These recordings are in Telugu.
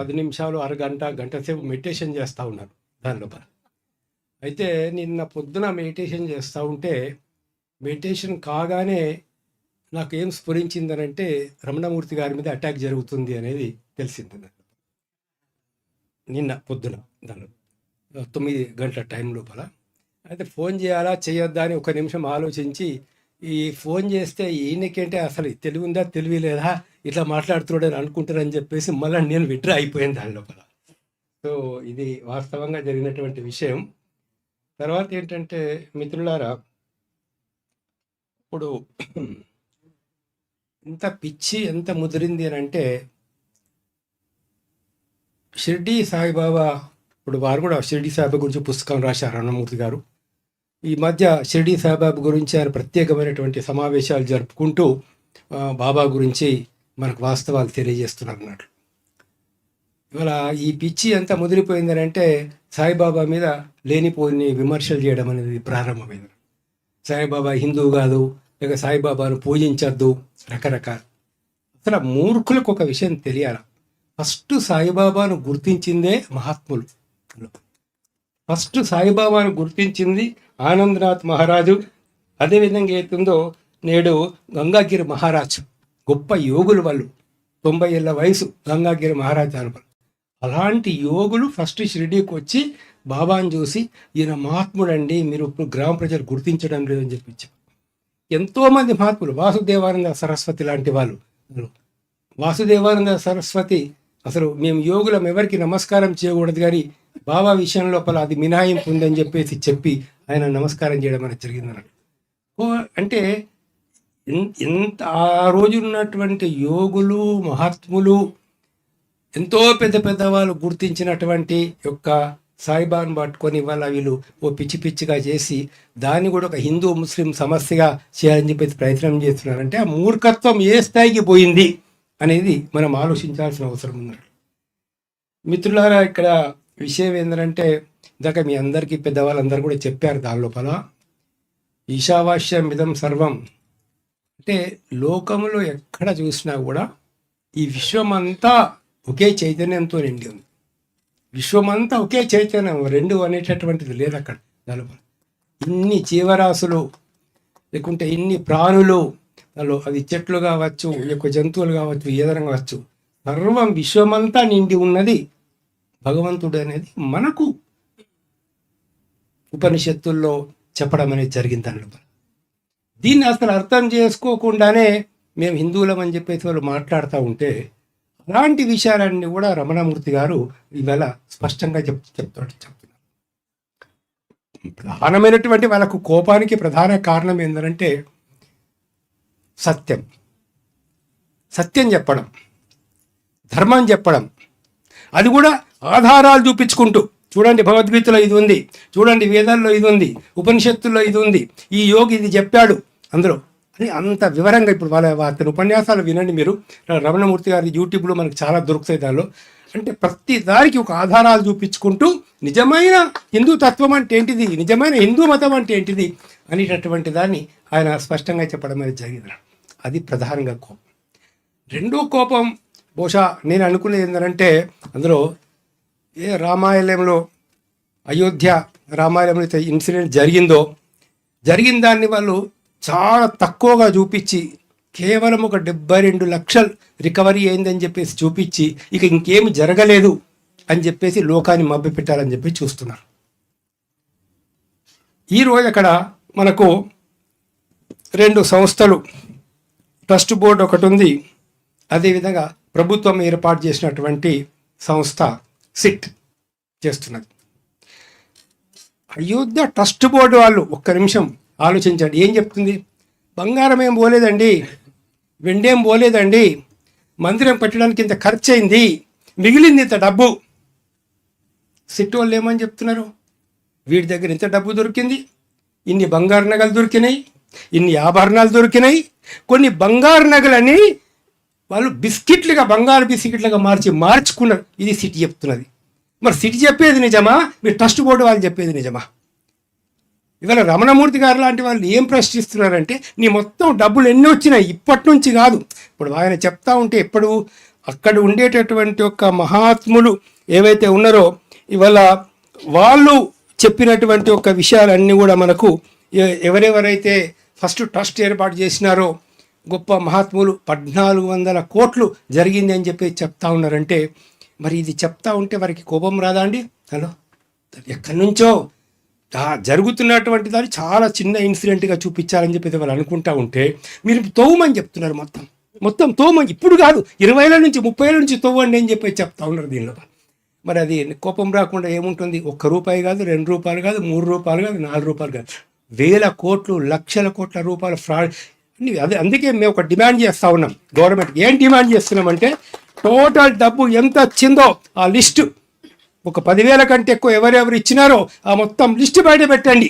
10 నిమిషాలు, అరగంట, గంట సేపు మెడిటేషన్ చేస్తూ ఉన్నాను దాని లోపల. అయితే నిన్న పొద్దున మెడిటేషన్ చేస్తూ ఉంటే, మెడిటేషన్ కాగానే నాకేం స్ఫురించిందనంటే, రమణమూర్తి గారి మీద అటాక్ జరుగుతుంది అనేది తెలిసింది నాకు. నిన్న పొద్దున దానిలో 9 గంటల టైం లోపల. అయితే ఫోన్ చేయాలా చేయొద్దా అని ఒక నిమిషం ఆలోచించి, ఈ ఫోన్ చేస్తే ఈయనకేంటే అసలు తెలివి ఉందా తెలివి లేదా ఇట్లా మాట్లాడుతున్నాడని అనుకుంటారని చెప్పేసి మళ్ళీ నేను విడ్రా అయిపోయాను దాని లోపల. సో ఇది వాస్తవంగా జరిగినటువంటి విషయం. తర్వాత ఏంటంటే మిత్రులారా, ఇప్పుడు ఇంత పిచ్చి ఎంత ముదిరింది అని అంటే, షిర్డీ సాయిబాబా, ఇప్పుడు వారు కూడా షిర్డీ సాయిబాబా గురించి పుస్తకం రాశారు రమణమూర్తి గారు. ఈ మధ్య షిర్డీ సాయిబాబా గురించి ఆయన ప్రత్యేకమైనటువంటి సమావేశాలు జరుపుకుంటూ బాబా గురించి మనకు వాస్తవాలు తెలియజేస్తున్నారు అన్నట్లు. ఇవాళ ఈ పిచ్చి ఎంత ముదిరిపోయిందని అంటే, సాయిబాబా మీద లేనిపోయిన విమర్శలు చేయడం అనేది ప్రారంభమైంది. సాయిబాబా హిందువు కాదు, లేక సాయిబాబాను పూజించద్దు, రకరకాల. అసలు మూర్ఖులకు ఒక విషయం తెలియాలి. ఫస్ట్ సాయిబాబాను గుర్తించిందే మహాత్ములు. ఫస్ట్ సాయిబాబాను గుర్తించింది ఆనందనాథ్ మహారాజు. అదేవిధంగా ఏతుందో నేడు గంగాగిరి మహారాజ్, గొప్ప యోగులు వాళ్ళు, 90 ఏళ్ళ వయసు గంగాగిరి మహారాజ్ అనుభవం. అలాంటి యోగులు ఫస్ట్ షిరిడీకి వచ్చి బాబాను చూసి, ఈయన మహాత్ముడండి, మీరు ఇప్పుడు గ్రామ ప్రజలు గుర్తించడం లేదని చెప్పించారు. ఎంతోమంది మహాత్ములు, వాసుదేవానంద సరస్వతి లాంటి వాళ్ళు. వాసుదేవానంద సరస్వతి అసలు మేము యోగులం ఎవరికి నమస్కారం చేయకూడదు, కానీ బాబా విషయం లోపల అది మినహాయింపు ఉందని చెప్పి ఆయన నమస్కారం చేయడం అనేది జరిగిందన్నాడు. అంటే ఎంత ఆ రోజు ఉన్నటువంటి యోగులు మహాత్ములు, ఎంతో పెద్ద పెద్ద వాళ్ళు గుర్తించినటువంటి యొక్క సాయిబాబాను పట్టుకొని వాళ్ళ వీళ్ళు ఓ పిచ్చి పిచ్చిగా చేసి దాన్ని కూడా ఒక హిందూ ముస్లిం సమస్యగా చేయాలని చెప్పేసి ప్రయత్నం చేస్తున్నారంటే, ఆ మూర్ఖత్వం ఏ స్థాయికి పోయింది అనేది మనం ఆలోచించాల్సిన అవసరం ఉంది. మిత్రులారా, ఇక్కడ విషయం ఏంటంటే, ఇందాక మీ అందరికీ పెద్దవాళ్ళందరూ కూడా చెప్పారు దాని లోపల, ఈశావాస్యం ఇదం సర్వం అంటే లోకంలో ఎక్కడ చూసినా కూడా ఈ విశ్వమంతా ఒకే చైతన్యంతో నిండి ఉంది. విశ్వమంతా ఒకే చైతన్యం, రెండు అనేటటువంటిది లేదు అక్కడ. దానిలో ఇన్ని జీవరాశులు లేకుంటే ఇన్ని ప్రాణులు, దానిలో అది చెట్లు కావచ్చు, యొక్క జంతువులు కావచ్చు, ఏదైనా కావచ్చు, సర్వం విశ్వమంతా నిండి ఉన్నది భగవంతుడు అనేది మనకు ఉపనిషత్తుల్లో చెప్పడం అనేది జరిగింది. దానిలో దీన్ని అసలు అర్థం చేసుకోకుండానే మేము హిందువులం అని చెప్పేసి వాళ్ళు మాట్లాడుతూ ఉంటే, అలాంటి విషయాలన్నీ కూడా రమణమూర్తి గారు ఇవాళ స్పష్టంగా చెప్తున్నారు. ప్రధానమైనటువంటి వాళ్ళకు కోపానికి ప్రధాన కారణం ఏంటంటే సత్యం చెప్పడం, ధర్మం చెప్పడం, అది కూడా ఆధారాలు చూపించుకుంటూ, చూడండి భగవద్గీతలో ఇది ఉంది, చూడండి వేదాల్లో ఇది ఉంది, ఉపనిషత్తుల్లో ఇది ఉంది, ఈ యోగి ఇది చెప్పాడు అందులో అని అంత వివరంగా. ఇప్పుడు అతని ఉపన్యాసాలు వినండి మీరు, రమణమూర్తి గారి యూట్యూబ్లో మనకు చాలా దొరుకుతాయి. దానిలో అంటే ప్రతి దానికి ఒక ఆధారాలు చూపించుకుంటూ నిజమైన హిందూ తత్వం అంటే ఏంటిది, నిజమైన హిందూ మతం అంటే ఏంటిది అనేటటువంటి దాన్ని ఆయన స్పష్టంగా చెప్పడం అనేది జరిగింది. అది ప్రధానంగా కోపం. రెండో కోపం బహుశా నేను అనుకునేది ఏంటంటే, అందులో రామాయణంలో అయోధ్య రామాయణంలో అయితే ఇన్సిడెంట్ జరిగిన దాన్ని వాళ్ళు చాలా తక్కువగా చూపించి, కేవలం ఒక 72 లక్షలు రికవరీ అయిందని చెప్పేసి చూపించి, ఇక ఇంకేమి జరగలేదు అని చెప్పేసి లోకాన్ని మభ్యపెట్టాలని చెప్పి చూస్తున్నారు. ఈరోజు అక్కడ మనకు 2 సంస్థలు, ట్రస్ట్ బోర్డు ఒకటి ఉంది, అదేవిధంగా ప్రభుత్వం ఏర్పాటు చేసినటువంటి సంస్థ సిట్ చేస్తున్నది. అయోధ్య ట్రస్ట్ బోర్డు వాళ్ళు ఒక్క నిమిషం ఆలోచించండి, ఏం చెప్తుంది? బంగారం ఏం పోలేదండి, వెండేం పోలేదండి, మందిరం పెట్టడానికి ఇంత ఖర్చు అయింది, మిగిలింది ఇంత డబ్బు. సిట్ వాళ్ళు ఏమని చెప్తున్నారు? వీడి దగ్గర ఇంత డబ్బు దొరికింది, ఇన్ని బంగారు నగలు దొరికినాయి, ఇన్ని ఆభరణాలు దొరికినాయి, కొన్ని బంగారు నగలని వాళ్ళు బిస్కెట్లుగా, బంగారు బిస్కెట్లుగా మార్చుకున్నారు. ఇది సిటీ చెప్తున్నది. మరి సిటీ చెప్పేది నిజమా, మీరు ట్రస్ట్ బోర్డు వాళ్ళు చెప్పేది నిజమా? ఇవాళ రమణమూర్తి గారు లాంటి వాళ్ళు ఏం ప్రశ్నిస్తున్నారంటే, నీ మొత్తం డబ్బులు ఎన్ని వచ్చినాయి, ఇప్పటి నుంచి కాదు. ఇప్పుడు ఆయన చెప్తా ఉంటే ఎప్పుడు అక్కడ ఉండేటటువంటి ఒక మహాత్ములు ఏవైతే ఉన్నారో ఇవాళ వాళ్ళు చెప్పినటువంటి ఒక విషయాలన్నీ కూడా మనకు ఎవరెవరైతే ఫస్ట్ ట్రస్ట్ ఏర్పాటు చేసినారో గొప్ప మహాత్ములు 1400 కోట్లు జరిగింది అని చెప్పి చెప్తా ఉన్నారంటే మరి ఇది చెప్తా ఉంటే వారికి కోపం రాదా అండి? హలో, ఎక్కడి నుంచో జరుగుతున్నటువంటి దాన్ని చాలా చిన్న ఇన్సిడెంట్గా చూపించాలని చెప్పి వాళ్ళు అనుకుంటా ఉంటే మీరు తోమని చెప్తున్నారు. మొత్తం తోమని, ఇప్పుడు కాదు 20 ఏళ్ళ నుంచి 30 ఏళ్ళ నుంచి తోవండి అని చెప్పి చెప్తా ఉన్నారు దీనిలో. మరి అది కోపం రాకుండా ఏముంటుంది? ₹1 కాదు, ₹2 కాదు, ₹3 కాదు, ₹4 కాదు, వేల కోట్లు, లక్షల కోట్ల రూపాయల ఫ్రాడ్. అదే అందుకే మేము ఒక డిమాండ్ చేస్తూ ఉన్నాం గవర్నమెంట్కి. ఏం డిమాండ్ చేస్తున్నామంటే టోటల్ డబ్బు ఎంత వచ్చిందో ఆ లిస్టు, ఒక 10,000 కంటే ఎక్కువ ఎవరెవరు ఇచ్చినారో ఆ మొత్తం లిస్టు బయట పెట్టండి.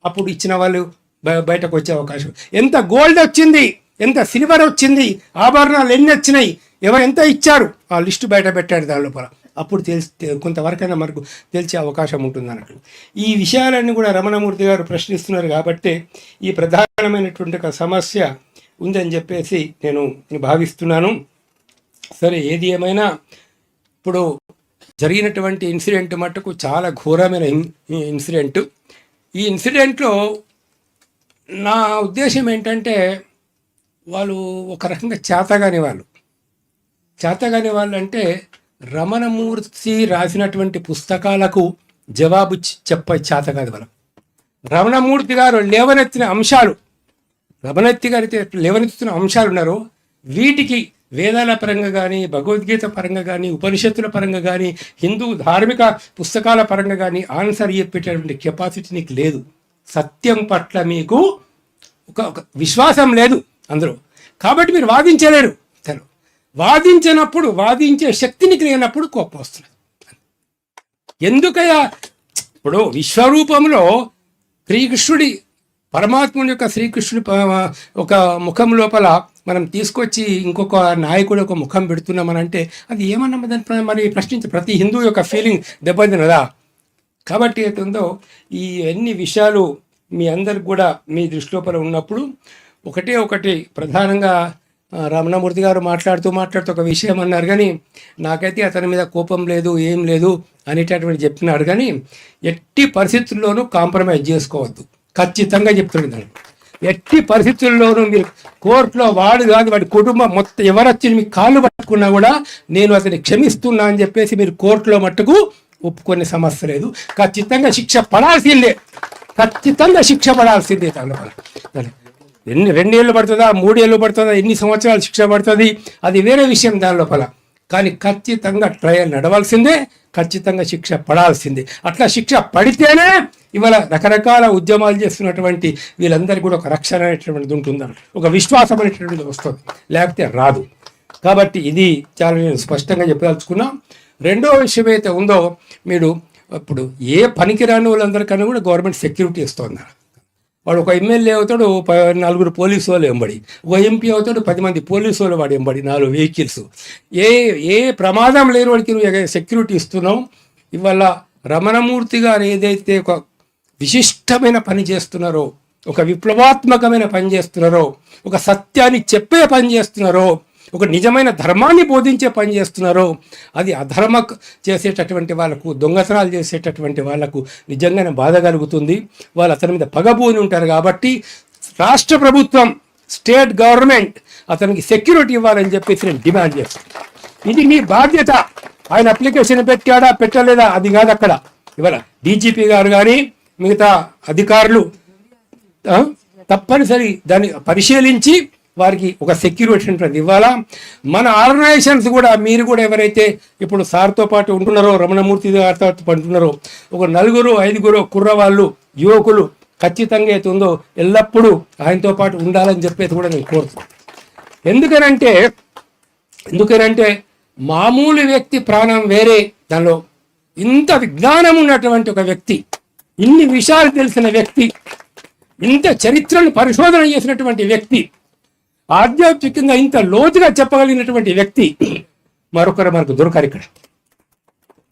అప్పుడు ఇచ్చిన వాళ్ళు బయటకు వచ్చే అవకాశం. ఎంత గోల్డ్ వచ్చింది, ఎంత సిల్వర్ వచ్చింది, ఆభరణాలు ఎన్ని వచ్చినాయి, ఎవరు ఎంత ఇచ్చారు, ఆ లిస్టు బయట పెట్టండి దాని లోపల. అప్పుడు కొంతవరకైనా మనకు తెలిసే అవకాశం ఉంటుంది అన్నట్టు. ఈ విషయాలన్నీ కూడా రమణమూర్తి గారు ప్రశ్నిస్తున్నారు కాబట్టి ఈ ప్రధానమైనటువంటి ఒక సమస్య ఉందని చెప్పేసి నేను భావిస్తున్నాను. సరే, ఏది ఏమైనా ఇప్పుడు జరిగినటువంటి ఇన్సిడెంట్ మట్టుకు చాలా ఘోరమైన ఇన్సిడెంట్. ఈ ఇన్సిడెంట్లో నా ఉద్దేశం ఏంటంటే వాళ్ళు ఒక రకంగా చేతగాని వాళ్ళు అంటే రమణమూర్తి రాసినటువంటి పుస్తకాలకు జవాబు చెప్పే చేత కాదు మనం. రమణమూర్తి గారు లేవనెత్తిన అంశాలు, లేవనెత్తుతున్న అంశాలు ఉన్నారో వీటికి వేదాల పరంగా కానీ, భగవద్గీత పరంగా కానీ, ఉపనిషత్తుల పరంగా కానీ, హిందూ ధార్మిక పుస్తకాల పరంగా కానీ ఆన్సర్ చెప్పేటటువంటి కెపాసిటీ నీకు లేదు. సత్యం పట్ల మీకు ఒక విశ్వాసం లేదు అందరూ, కాబట్టి మీరు వాదించలేరు. వాదించినప్పుడు, వాదించే శక్తిని లేనప్పుడు కోపం వస్తుంది. ఎందుకయ్యా? ఇప్పుడు విశ్వరూపంలో శ్రీకృష్ణుడి, పరమాత్ముడి యొక్క శ్రీకృష్ణుడి ఒక ముఖం లోపల మనం తీసుకొచ్చి ఇంకొక నాయకుడు ఒక ముఖం పెడుతున్నామనంటే అది ఏమన్నా దాని మరి ప్రశ్నించే ప్రతి హిందూ యొక్క ఫీలింగ్ దెబ్బతినదా? కాబట్టి ఏతుందో ఈ అన్ని విషయాలు మీ అందరికి కూడా మీ దృష్టి లోపల ఉన్నప్పుడు ఒకటి ప్రధానంగా రమణమూర్తి గారు మాట్లాడుతూ ఒక విషయం అన్నారు, కానీ నాకైతే అతని మీద కోపం లేదు, ఏం లేదు అనేటటువంటి చెప్పినాడు. కానీ ఎట్టి పరిస్థితుల్లోనూ కాంప్రమైజ్ చేసుకోవద్దు, ఖచ్చితంగా చెప్తున్నాను. ఎట్టి పరిస్థితుల్లోనూ మీరు కోర్టులో వాడు కాదు వాడి కుటుంబం మొత్తం ఎవరు వచ్చి మీకు కాళ్ళు పట్టుకున్నా కూడా నేను అతన్ని క్షమిస్తున్నా అని చెప్పేసి మీరు కోర్టులో మట్టుకు ఒప్పుకునే సమస్య లేదు. ఖచ్చితంగా శిక్ష పడాల్సిందే, దాని 2 ఏళ్ళు పడుతుందా, 3 ఏళ్ళు పడుతుందా, ఎన్ని సంవత్సరాలు శిక్ష పడుతుంది అది వేరే విషయం దాని లోపల. కానీ ఖచ్చితంగా ట్రయల్ నడవాల్సిందే, ఖచ్చితంగా శిక్ష పడాల్సిందే. అట్లా శిక్ష పడితేనే ఇవాళ రకరకాల ఉద్యమాలు చేస్తున్నటువంటి వీళ్ళందరికీ కూడా ఒక రక్షణ అనేటువంటిది ఉంటుందని, ఒక విశ్వాసం అనేటువంటిది వస్తుంది, లేకపోతే రాదు. కాబట్టి ఇది చాలా నేను స్పష్టంగా చెప్పదలుచుకున్నా. రెండో విషయం అయితే ఉందో, మీరు ఇప్పుడు ఏ పనికిరాని వాళ్ళందరికన్నా కూడా గవర్నమెంట్ సెక్యూరిటీ ఇస్తున్నారు. వాడు ఒక ఎమ్మెల్యే అవుతాడు, 4 పోలీసు వాళ్ళు వెంబడి, ఒక ఎంపీ అవుతాడు, 10 మంది పోలీసు వాళ్ళు వాడు వెంబడి, 4 వెహికల్స్. ఏ ప్రమాదం లేని వాడికి సెక్యూరిటీ ఇస్తున్నాం. ఇవాళ రమణమూర్తి గారు ఏదైతే ఒక విశిష్టమైన పని చేస్తున్నారో, ఒక విప్లవాత్మకమైన పని చేస్తున్నారో, ఒక సత్యాన్ని చెప్పే పని చేస్తున్నారో, ఒక నిజమైన ధర్మాన్ని బోధించే పని చేస్తున్నారో, అది అధర్మ చేసేటటువంటి వాళ్ళకు, దొంగతనాలు చేసేటటువంటి వాళ్ళకు నిజంగానే బాధ కలుగుతుంది. వాళ్ళు అతని మీద పగబోని ఉంటారు. కాబట్టి రాష్ట్ర ప్రభుత్వం, స్టేట్ గవర్నమెంట్ అతనికి సెక్యూరిటీ ఇవ్వాలని చెప్పేసి నేను డిమాండ్ చేస్తాను. ఇది మీ బాధ్యత. ఆయన అప్లికేషన్ పెట్టాడా పెట్టలేదా అది కాదు అక్కడ. ఇవాళ డీజీపీ గారు కానీ మిగతా అధికారులు తప్పనిసరి దాన్ని పరిశీలించి వారికి ఒక సెక్యూరిటీ ఉంటుంది ఇవ్వాలా. మన ఆర్గనైజేషన్స్ కూడా, మీరు కూడా ఎవరైతే ఇప్పుడు సార్తో పాటు ఉంటున్నారో, రమణమూర్తి గారితో ఉంటున్నారో, ఒక 4-5 కుర్రవాళ్ళు, యువకులు ఖచ్చితంగా అయితే ఉందో ఎల్లప్పుడూ ఆయనతో పాటు ఉండాలని చెప్పేసి కూడా నేను కోరుతున్నాను. ఎందుకనంటే మామూలు వ్యక్తి ప్రాణం వేరే, దానిలో ఇంత విజ్ఞానం ఉన్నటువంటి ఒక వ్యక్తి, ఇన్ని విషయాలు తెలిసిన వ్యక్తి, ఇంత చరిత్రను పరిశోధన చేసినటువంటి వ్యక్తి, ఆధ్యాత్మికంగా ఇంత లోతుగా చెప్పగలిగినటువంటి వ్యక్తి మరొకరు మనకు దొరకరు. ఇక్కడ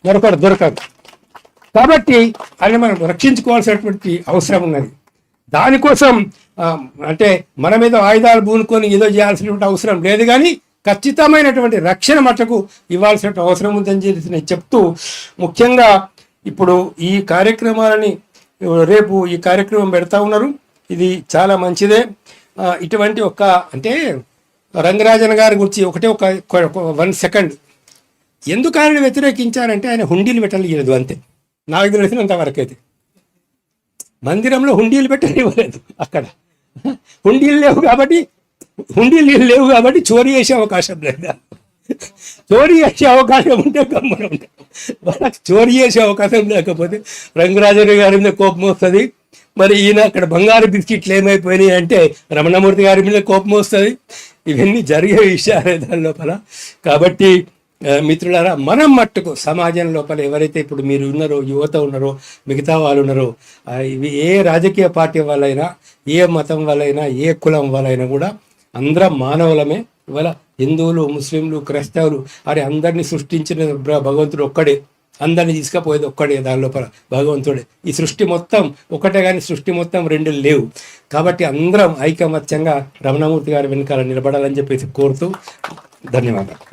మరొకరు దొరకరు. కాబట్టి అది మనం రక్షించుకోవాల్సినటువంటి అవసరం ఉన్నది. దానికోసం అంటే మన మీద ఆయుధాలు పూనుకొని ఏదో చేయాల్సినటువంటి అవసరం లేదు. కానీ ఖచ్చితమైనటువంటి రక్షణ మటుకు ఇవ్వాల్సిన అవసరం ఉందని చెప్పి నేను చెప్తూ, ముఖ్యంగా ఇప్పుడు ఈ కార్యక్రమాలని రేపు ఈ కార్యక్రమం పెడతా ఉన్నారు. ఇది చాలా మంచిదే. ఇటువంటి అంటే రంగరాజన్ గారి గురించి ఒక 1 సెకండ్ ఎందుకు ఆయన వ్యతిరేకించారంటే ఆయన హుండీలు పెట్టలేదు అంతే. నాకు తెలిసినంత వరకు అయితే మందిరంలో హుండీలు పెట్టనివ్వలేదు. అక్కడ హుండీలు లేవు కాబట్టి చోరీ చేసే అవకాశం లేదా? చోరీ చేసే అవకాశం ఉంటే గమ్మన ఉంటాం. వాళ్ళకి చోరీ చేసే అవకాశం లేకపోతే రంగరాజన్ గారి మీద కోపం వస్తుంది. మరి ఈయన అక్కడ బంగారు బిస్కెట్లు ఏమైపోయినాయి అంటే రమణమూర్తి గారి మీద కోపం వస్తుంది. ఇవన్నీ జరిగే విషయాలే దాని లోపల. కాబట్టి మిత్రులారా, మనం మట్టుకు సమాజం లోపల ఎవరైతే ఇప్పుడు మీరు ఉన్నారో, యువత ఉన్నారో, మిగతా వాళ్ళు ఉన్నారో, ఇవి ఏ రాజకీయ పార్టీ వాళ్ళైనా, ఏ మతం వాళ్ళైనా, ఏ కులం వాళ్ళైనా కూడా అందరం మానవులమే. ఇవాళ హిందువులు, ముస్లింలు, క్రైస్తవులు అందరినీ సృష్టించిన భగవంతుడు ఒక్కడే, అందరినీ తీసుకుపోయేది ఒక్కడే, దాని లోపల భగవంతుడే. ఈ సృష్టి మొత్తం ఒకటే, కానీ సృష్టి మొత్తం 2 లేవు. కాబట్టి అందరం ఐకమత్యంగా రమణమూర్తి గారి వెనకాల నిలబడాలని చెప్పేసి కోరుతూ ధన్యవాదాలు.